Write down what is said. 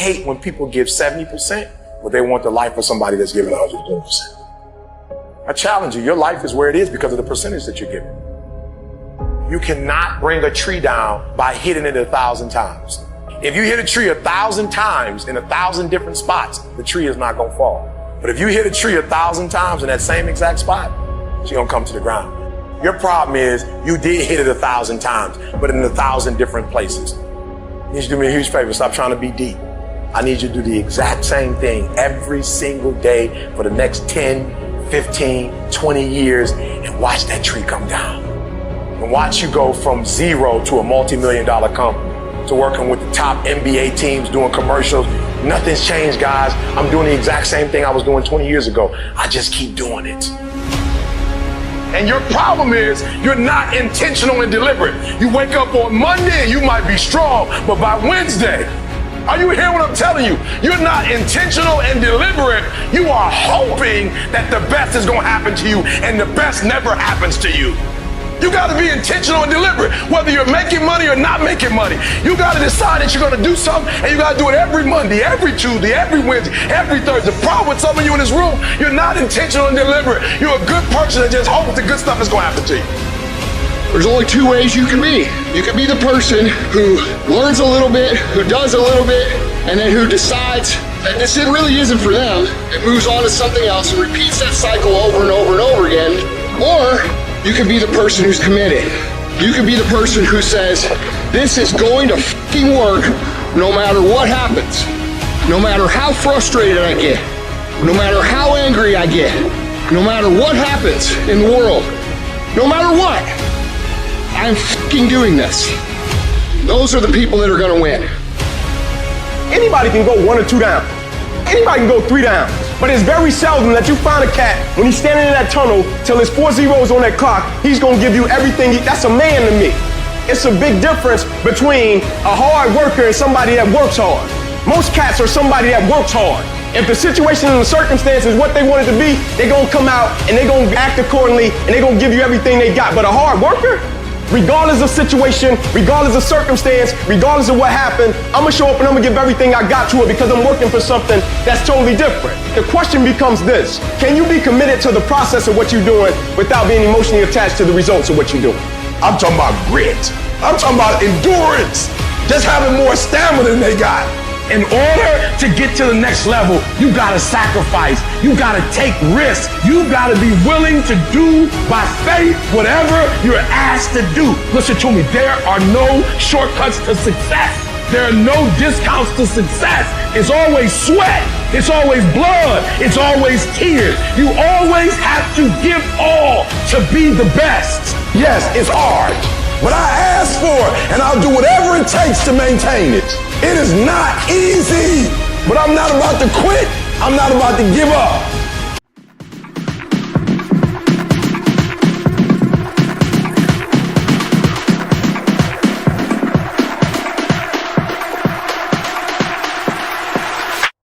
hate when people give 70%, but they want the life of somebody that's giving 120%. I challenge you, your life is where it is because of the percentage that you're giving. You cannot bring a tree down by hitting it 1,000 times. If you hit a tree 1,000 times in 1,000 different spots, the tree is not gonna fall. But if you hit a tree 1,000 times in that same exact spot, it's gonna come to the ground. Your problem is you did hit it 1,000 times, but in 1,000 different places. You need to do me a huge favor, stop trying to be deep. I need you to do the exact same thing every single day for the next 10, 15, 20 years and watch that tree come down. And watch you go from zero to a multi-million-dollar company, to working with the top NBA teams, doing commercials. Nothing's changed, guys. I'm doing the exact same thing I was doing 20 years ago. I just keep doing it. And your problem is you're not intentional and deliberate. You wake up on Monday and you might be strong, but by Wednesday, are you hearing what I'm telling you? You're not intentional and deliberate. You are hoping that the best is gonna happen to you, and the best never happens to you. You gotta be intentional and deliberate, whether you're making money or not making money. You gotta decide that you're gonna do something, and you gotta do it every Monday, every Tuesday, every Wednesday, every Thursday. The problem with some of you in this room, you're not intentional and deliberate. You're a good person that just hopes the good stuff is gonna happen to you. There's only two ways you can be. You can be the person who learns a little bit, who does a little bit, and then who decides that this really isn't for them, and moves on to something else and repeats that cycle over and over and over again. Or you can be the person who's committed. You can be the person who says, this is going to fucking work no matter what happens. No matter how frustrated I get. No matter how angry I get. No matter what happens in the world. No matter what. I'm fucking doing this. Those are the people that are gonna win. Anybody can go 1 or 2 down. Anybody can go 3 down. But it's very seldom that you find a cat, when he's standing in that tunnel, till his 4 zeros on that clock, he's gonna give you everything. That's a man to me. It's a big difference between a hard worker and somebody that works hard. Most cats are somebody that works hard. If the situation and the circumstance is what they want it to be, they're gonna come out and they're gonna act accordingly and they're gonna give you everything they got. But a hard worker, regardless of situation, regardless of circumstance, regardless of what happened, I'm gonna show up and I'm gonna give everything I got to it because I'm working for something that's totally different. The question becomes this: can you be committed to the process of what you're doing without being emotionally attached to the results of what you're doing? I'm talking about grit. I'm talking about endurance. Just having more stamina than they got. In order to get to the next level, you gotta sacrifice. You gotta take risks. You gotta be willing to do by faith whatever you're asked to do. Listen to me, there are no shortcuts to success. There are no discounts to success. It's always sweat. It's always blood. It's always tears. You always have to give all to be the best. Yes, it's hard, but I ask for it, and I'll do whatever it takes to maintain it. It is not easy, but I'm not about to quit. I'm not about to give up.